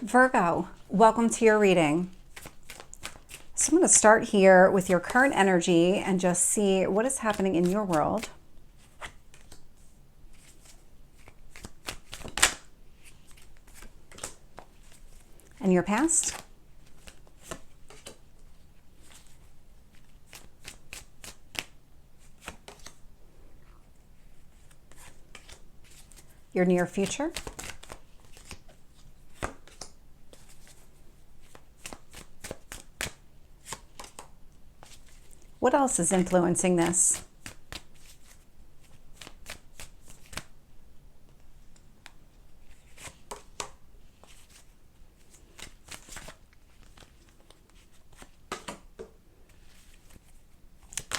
Virgo, welcome to your reading. So I'm going to start here with your current energy and just see what is happening in your world. And your past. Your near future. What else is influencing this?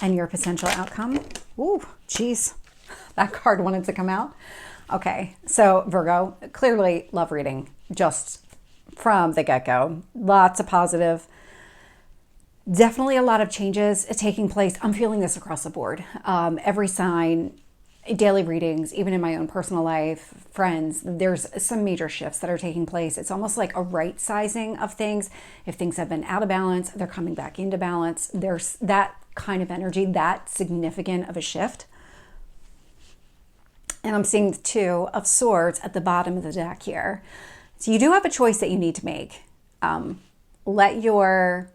And your potential outcome. Ooh, geez, that card wanted to come out. Okay, so Virgo, clearly love reading just from the get-go. Lots of positive. Definitely a lot of changes taking place. I'm feeling this across the board. Every sign, daily readings, even in my own personal life, friends, there's some major shifts that are taking place. It's almost like a right sizing of things. If things have been out of balance, they're coming back into balance. There's that kind of energy, that significant of a shift. And I'm seeing the Two of Swords at the bottom of the deck here. So you do have a choice that you need to make. Let your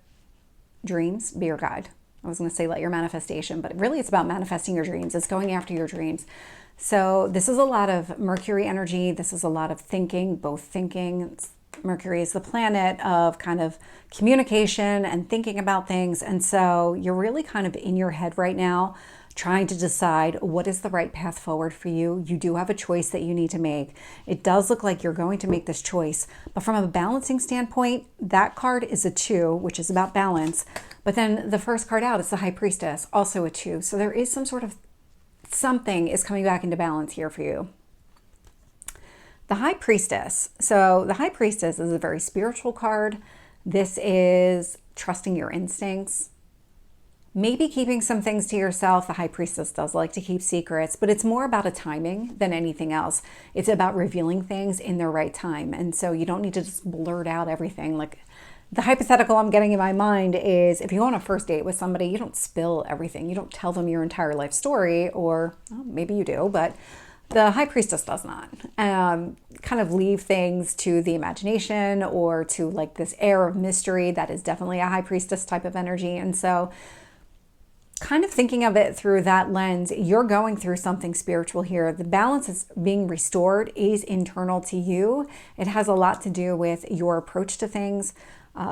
dreams be your guide. I was going to say let your manifestation, but really it's about manifesting your dreams. It's going after your dreams. So this is a lot of Mercury energy. This is a lot of thinking, both thinking. Mercury is the planet of kind of communication and thinking about things. And so you're really kind of in your head right now, trying to decide what is the right path forward for you. You do have a choice that you need to make. It does look like you're going to make this choice, but from a balancing standpoint, that card is a 2, which is about balance. But then the first card out is the High Priestess, also a 2. So there is some sort of something is coming back into balance here for you. The High Priestess. So the High Priestess is a very spiritual card. This is trusting your instincts. Maybe keeping some things to yourself. The High Priestess does like to keep secrets, but it's more about a timing than anything else. It's about revealing things in their right time. And so you don't need to just blurt out everything. Like the hypothetical I'm getting in my mind is if you go on a first date with somebody, you don't spill everything. You don't tell them your entire life story, or well, maybe you do, but the High Priestess does not. Kind of leave things to the imagination or to like this air of mystery. That is definitely a High Priestess type of energy. And so kind of thinking of it through that lens, you're going through something spiritual here. The balance is being restored is internal to you. It has a lot to do with your approach to things,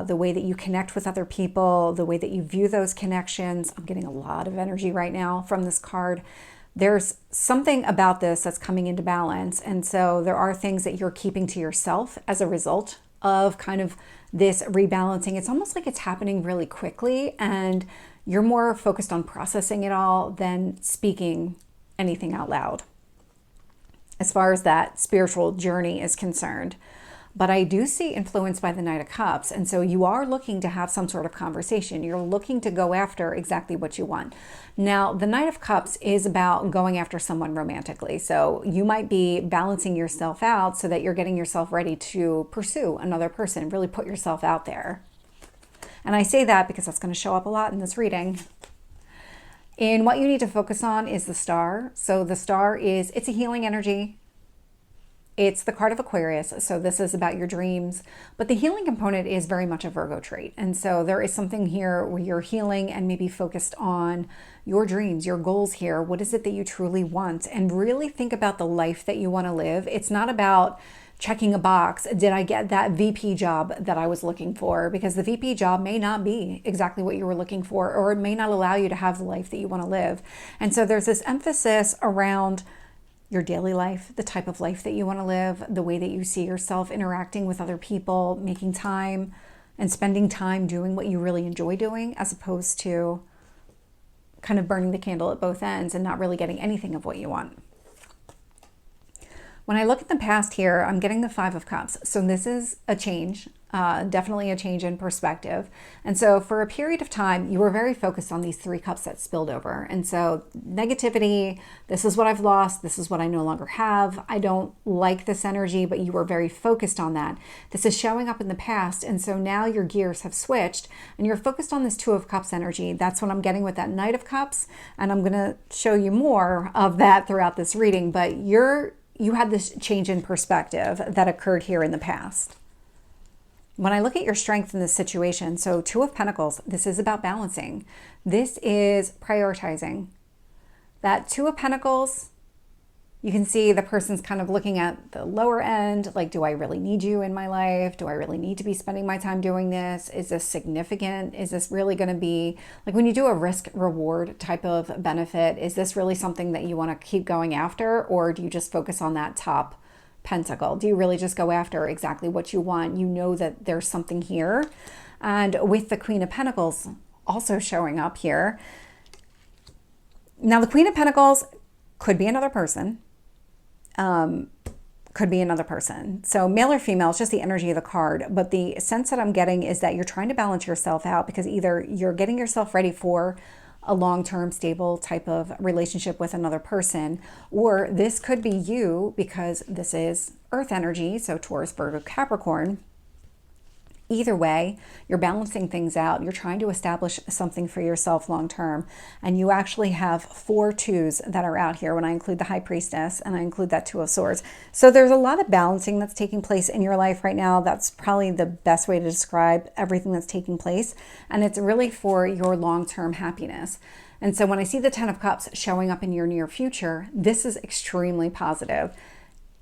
the way that you connect with other people, the way that you view those connections. I'm getting a lot of energy right now from this card. There's something about this that's coming into balance. And so there are things that you're keeping to yourself as a result of kind of this rebalancing. It's almost like it's happening really quickly and you're more focused on processing it all than speaking anything out loud as far as that spiritual journey is concerned. But I do see influence by the Knight of Cups. And so you are looking to have some sort of conversation. You're looking to go after exactly what you want. Now, the Knight of Cups is about going after someone romantically. So you might be balancing yourself out so that you're getting yourself ready to pursue another person, really put yourself out there. And I say that because that's going to show up a lot in this reading. And what you need to focus on is the Star. So the Star it's a healing energy. It's the card of Aquarius. So this is about your dreams. But the healing component is very much a Virgo trait. And so there is something here where you're healing and maybe focused on your dreams, your goals here. What is it that you truly want? And really think about the life that you want to live. It's not about checking a box. Did I get that VP job that I was looking for? Because the VP job may not be exactly what you were looking for, or it may not allow you to have the life that you want to live. And so there's this emphasis around your daily life, the type of life that you want to live, the way that you see yourself interacting with other people, making time and spending time doing what you really enjoy doing, as opposed to kind of burning the candle at both ends and not really getting anything of what you want. When I look at the past here, I'm getting the Five of Cups. So this is a change. Definitely a change in perspective. And so for a period of time, you were very focused on these 3 cups that spilled over. And so negativity, this is what I've lost. This is what I no longer have. I don't like this energy, but you were very focused on that. This is showing up in the past. And so now your gears have switched and you're focused on this 2 of Cups energy. That's what I'm getting with that Knight of Cups. And I'm going to show you more of that throughout this reading. But you had this change in perspective that occurred here in the past. When I look at your strength in this situation, so 2 of Pentacles, this is about balancing. This is prioritizing. That 2 of Pentacles, you can see the person's kind of looking at the lower end, like, do I really need you in my life? Do I really need to be spending my time doing this? Is this significant? Is this really going to be, like when you do a risk reward type of benefit, is this really something that you want to keep going after? Or do you just focus on that top pentacle? Do you really just go after exactly what you want? You know that there's something here. And with the Queen of Pentacles also showing up here. Now the Queen of Pentacles could be another person. Could be another person. So male or female, it's just the energy of the card. But the sense that I'm getting is that you're trying to balance yourself out because either you're getting yourself ready for a long-term stable type of relationship with another person, or this could be you because this is earth energy, so Taurus, Virgo, Capricorn. Either way, you're balancing things out. You're trying to establish something for yourself long-term. And you actually have 4 2s that are out here when I include the High Priestess and I include that 2 of Swords. So there's a lot of balancing that's taking place in your life right now. That's probably the best way to describe everything that's taking place. And it's really for your long-term happiness. And so when I see the 10 of Cups showing up in your near future, this is extremely positive.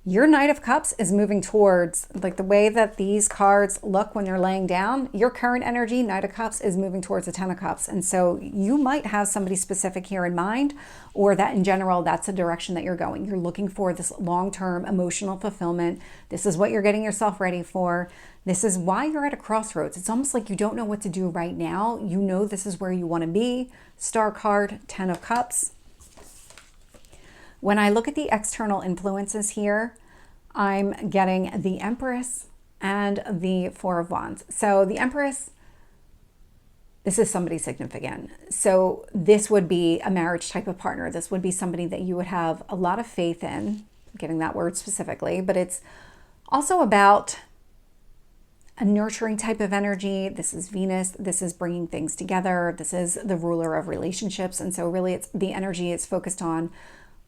Your Knight of Cups is moving towards, like the way that these cards look when they're laying down, your current energy, Knight of Cups, is moving towards the 10 of Cups. And so you might have somebody specific here in mind, or that in general, that's the direction that you're going. You're looking for this long-term emotional fulfillment. This is what you're getting yourself ready for. This is why you're at a crossroads. It's almost like you don't know what to do right now. You know this is where you want to be. Star card, 10 of Cups. When I look at the external influences here, I'm getting the Empress and the 4 of Wands. So the Empress, this is somebody significant. So this would be a marriage type of partner. This would be somebody that you would have a lot of faith in. I'm getting that word specifically, but it's also about a nurturing type of energy. This is Venus. This is bringing things together. This is the ruler of relationships. And so really it's the energy is focused on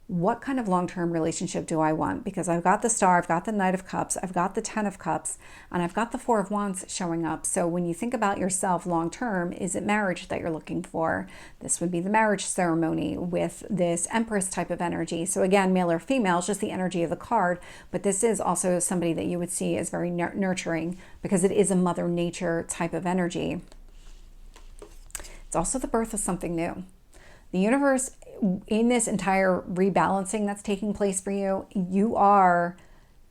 what kind of long-term relationship do I want? Because I've got the Star, I've got the Knight of Cups, I've got the 10 of Cups, and I've got the 4 of Wands showing up. So when you think about yourself long-term, is it marriage that you're looking for? This would be the marriage ceremony with this Empress type of energy. So again, male or female, it's just the energy of the card, but this is also somebody that you would see as very nurturing because it is a Mother Nature type of energy. It's also the birth of something new. The universe, in this entire rebalancing that's taking place for you, you are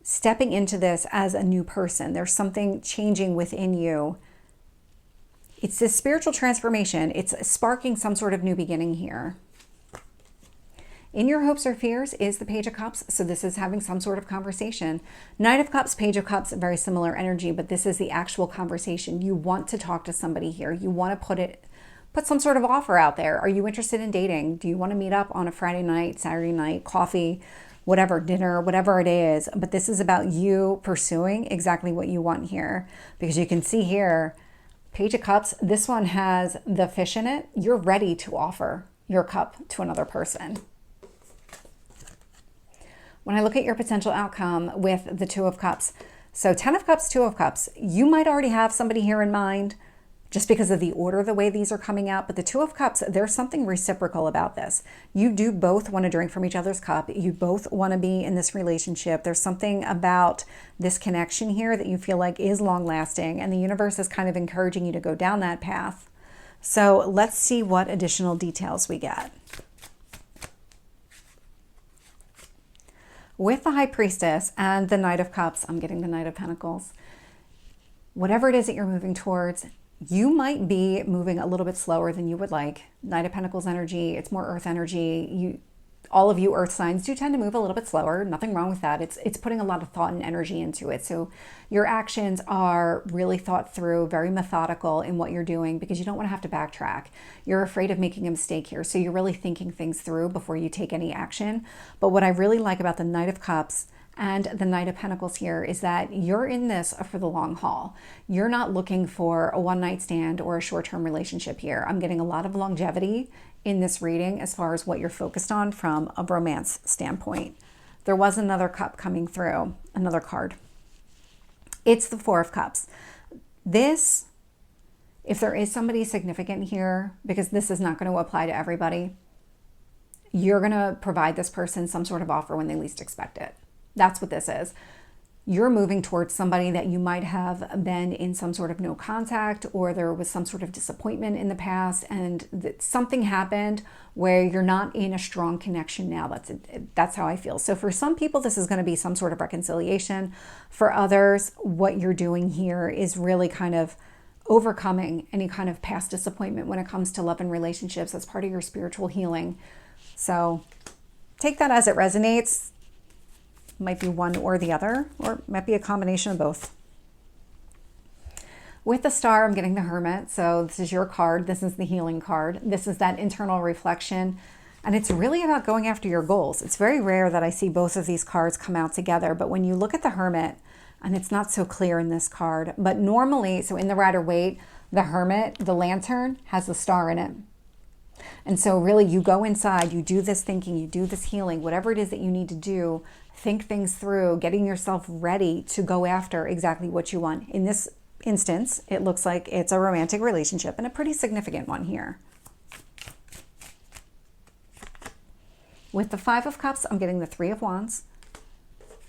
stepping into this as a new person. There's something changing within you. It's this spiritual transformation. It's sparking some sort of new beginning here. In your hopes or fears is the Page of Cups. So this is having some sort of conversation. Knight of Cups, Page of Cups, very similar energy, but this is the actual conversation. You want to talk to somebody here. You want to put some sort of offer out there. Are you interested in dating? Do you want to meet up on a Friday night, Saturday night, coffee, whatever, dinner, whatever it is? But this is about you pursuing exactly what you want here. Because you can see here, Page of Cups, this one has the fish in it. You're ready to offer your cup to another person. When I look at your potential outcome with the 2 of Cups, so 10 of Cups, 2 of Cups, you might already have somebody here in mind, just because of the order, the way these are coming out. But the 2 of Cups, there's something reciprocal about this. You do both want to drink from each other's cup. You both want to be in this relationship. There's something about this connection here that you feel like is long lasting. And the universe is kind of encouraging you to go down that path. So let's see what additional details we get. With the High Priestess and the Knight of Cups, I'm getting the Knight of Pentacles. Whatever it is that you're moving towards, you might be moving a little bit slower than you would like. Knight of Pentacles energy, it's more earth energy. all of you earth signs do tend to move a little bit slower. Nothing wrong with that. It's putting a lot of thought and energy into it. So your actions are really thought through, very methodical in what you're doing, because you don't want to have to backtrack. You're afraid of making a mistake here. So you're really thinking things through before you take any action. But what I really like about the Knight of Cups and the Knight of Pentacles here is that you're in this for the long haul. You're not looking for a one-night stand or a short-term relationship here. I'm getting a lot of longevity in this reading as far as what you're focused on from a romance standpoint. There was another cup coming through, another card. It's the Four of Cups. This, if there is somebody significant here, because this is not going to apply to everybody, you're going to provide this person some sort of offer when they least expect it. That's what this is. You're moving towards somebody that you might have been in some sort of no contact, or there was some sort of disappointment in the past, and something happened where you're not in a strong connection now. That's how I feel. So for some people, this is going to be some sort of reconciliation. For others, what you're doing here is really kind of overcoming any kind of past disappointment when it comes to love and relationships. That's part of your spiritual healing. So take that as it resonates. Might be one or the other, or might be a combination of both. With the Star, I'm getting the Hermit. So this is your card. This is the healing card. This is that internal reflection. And it's really about going after your goals. It's very rare that I see both of these cards come out together. But when you look at the Hermit, and it's not so clear in this card, but normally, so in the Rider-Waite, the Hermit, the lantern, has the star in it. And so really you go inside, you do this thinking, you do this healing, whatever it is that you need to do, think things through, getting yourself ready to go after exactly what you want. In this instance, it looks like it's a romantic relationship, and a pretty significant one here. With the Five of Cups, I'm getting the Three of Wands.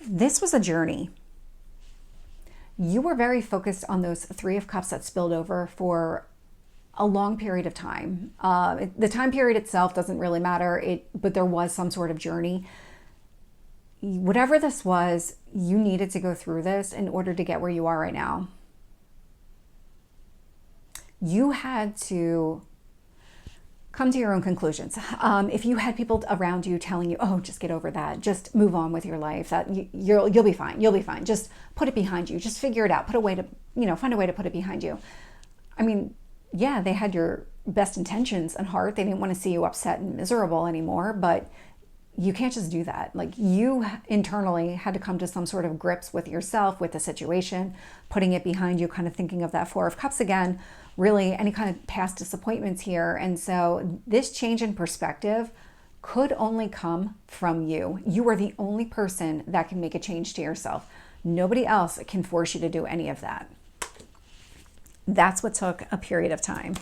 This was a journey. You were very focused on those Three of Cups that spilled over for a long period of time. The time period itself doesn't really matter, but there was some sort of journey. Whatever this was, you needed to go through this in order to get where you are right now. You had to come to your own conclusions. If you had people around you telling you, oh, just get over that, just move on with your life, that you'll be fine, you'll be fine, just put it behind you, just figure it out, find a way to put it behind you. I mean, yeah, they had your best intentions at heart. They didn't want to see you upset and miserable anymore, but you can't just do that. Like, you internally had to come to some sort of grips with yourself, with the situation, putting it behind you, kind of thinking of that Four of Cups again, really any kind of past disappointments here. And so this change in perspective could only come from you. You are the only person that can make a change to yourself. Nobody else can force you to do any of that. That's what took a period of time.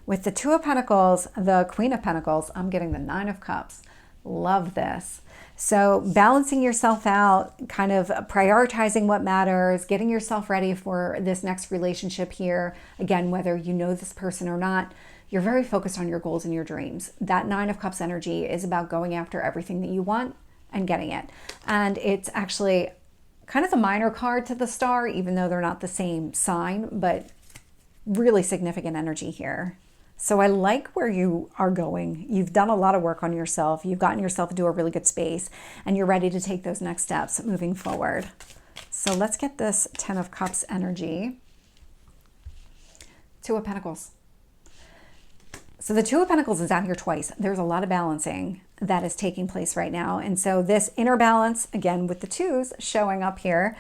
With the Two of Pentacles, the Queen of Pentacles, I'm getting the Nine of Cups. Love this. So balancing yourself out, kind of prioritizing what matters, getting yourself ready for this next relationship here. Again, whether you know this person or not, you're very focused on your goals and your dreams. That Nine of Cups energy is about going after everything that you want and getting it. And it's actually kind of the minor card to the Star, even though they're not the same sign, but really significant energy here. So I like where you are going. You've done a lot of work on yourself. You've gotten yourself into a really good space, and you're ready to take those next steps moving forward. So let's get this Ten of Cups energy. Two of Pentacles. So the Two of Pentacles is out here twice. There's a lot of balancing that is taking place right now. And so this inner balance, again, with the twos showing up here,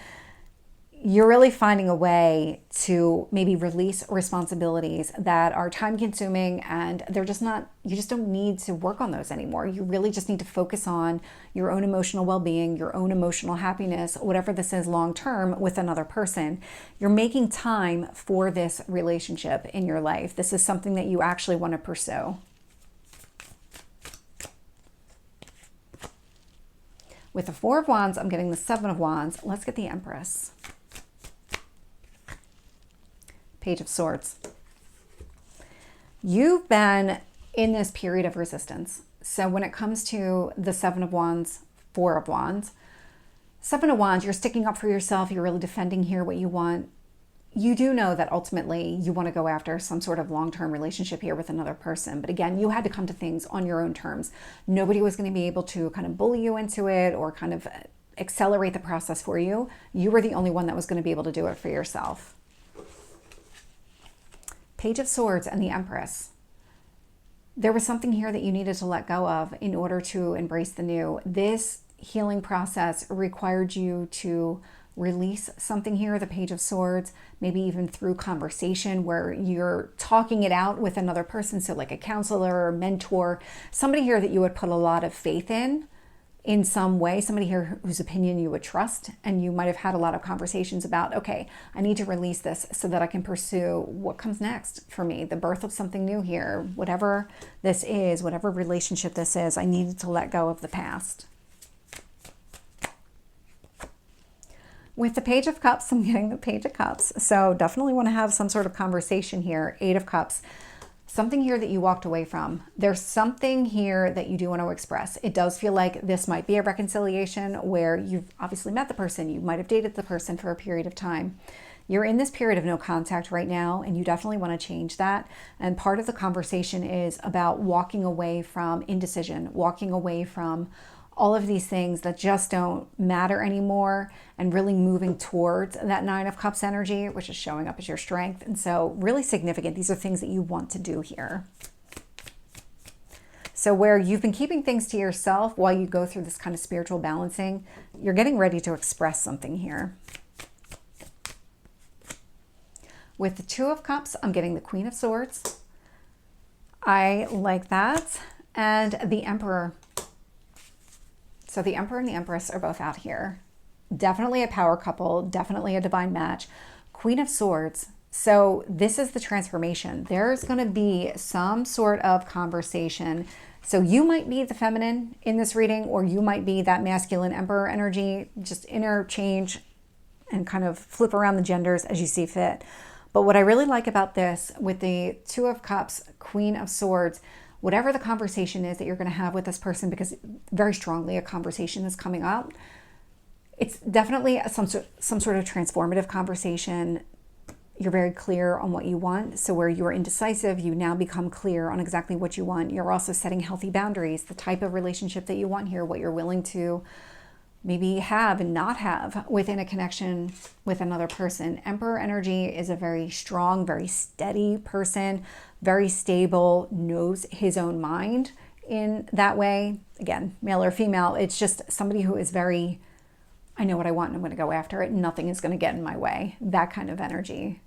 you're really finding a way to maybe release responsibilities that are time consuming, and they're just not, you just don't need to work on those anymore. You really just need to focus on your own emotional well-being, your own emotional happiness, whatever this is long term with another person. You're making time for this relationship in your life. This is something that you actually want to pursue. With the Four of Wands, I'm getting the Seven of Wands. Let's get the Empress. Page of Swords. You've been in this period of resistance. So when it comes to the Seven of Wands, Four of Wands, Seven of Wands, you're sticking up for yourself. You're really defending here what you want. you do know that ultimately you want to go after some sort of long-term relationship here with another person. But again, you had to come to things on your own terms. Nobody was going to be able to kind of bully you into it or kind of accelerate the process for you. You were the only one that was going to be able to do it for yourself. Page of Swords and the Empress. There was something here that you needed to let go of in order to embrace the new. This healing process required you to release something here, the Page of Swords, maybe even through conversation where you're talking it out with another person. So like a counselor or mentor, somebody here that you would put a lot of faith in some way, somebody here whose opinion you would trust, and you might have had a lot of conversations about, okay, I need to release this so that I can pursue what comes next for me, the birth of something new here, whatever this is, whatever relationship this is, I needed to let go of the past. With the Page of Cups, I'm getting the Page of Cups. So definitely want to have some sort of conversation here. 8 of Cups. Something here that you walked away from. There's something here that you do want to express. It does feel like this might be a reconciliation where you've obviously met the person. You might have dated the person for a period of time. You're in this period of no contact right now, and you definitely want to change that. And part of the conversation is about walking away from indecision, walking away from all of these things that just don't matter anymore, and really moving towards that 9 of Cups energy, which is showing up as your strength. And so really significant. These are things that you want to do here. So where you've been keeping things to yourself while you go through this kind of spiritual balancing, you're getting ready to express something here. With the 2 of Cups, I'm getting the Queen of Swords. I like that. And the Emperor. So the Emperor and the Empress are both out here. Definitely a power couple, definitely a divine match. Queen of Swords. So this is the transformation. There's going to be some sort of conversation. So you might be the feminine in this reading, or you might be that masculine Emperor energy. Just interchange and kind of flip around the genders as you see fit. But what I really like about this with the 2 of Cups, Queen of Swords, whatever the conversation is that you're going to have with this person, because very strongly a conversation is coming up, it's definitely some sort of transformative conversation. You're very clear on what you want. So where you were indecisive, you now become clear on exactly what you want. You're also setting healthy boundaries, the type of relationship that you want here, what you're willing to maybe have and not have within a connection with another person. Emperor energy is a very strong, very steady person, very stable, knows his own mind in that way. Again, male or female, it's just somebody who is very, I know what I want and I'm going to go after it. Nothing is going to get in my way. That kind of energy.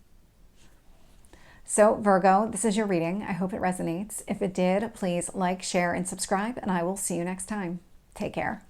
So Virgo, this is your reading. I hope it resonates. If it did, please like, share, and subscribe, and I will see you next time. Take care.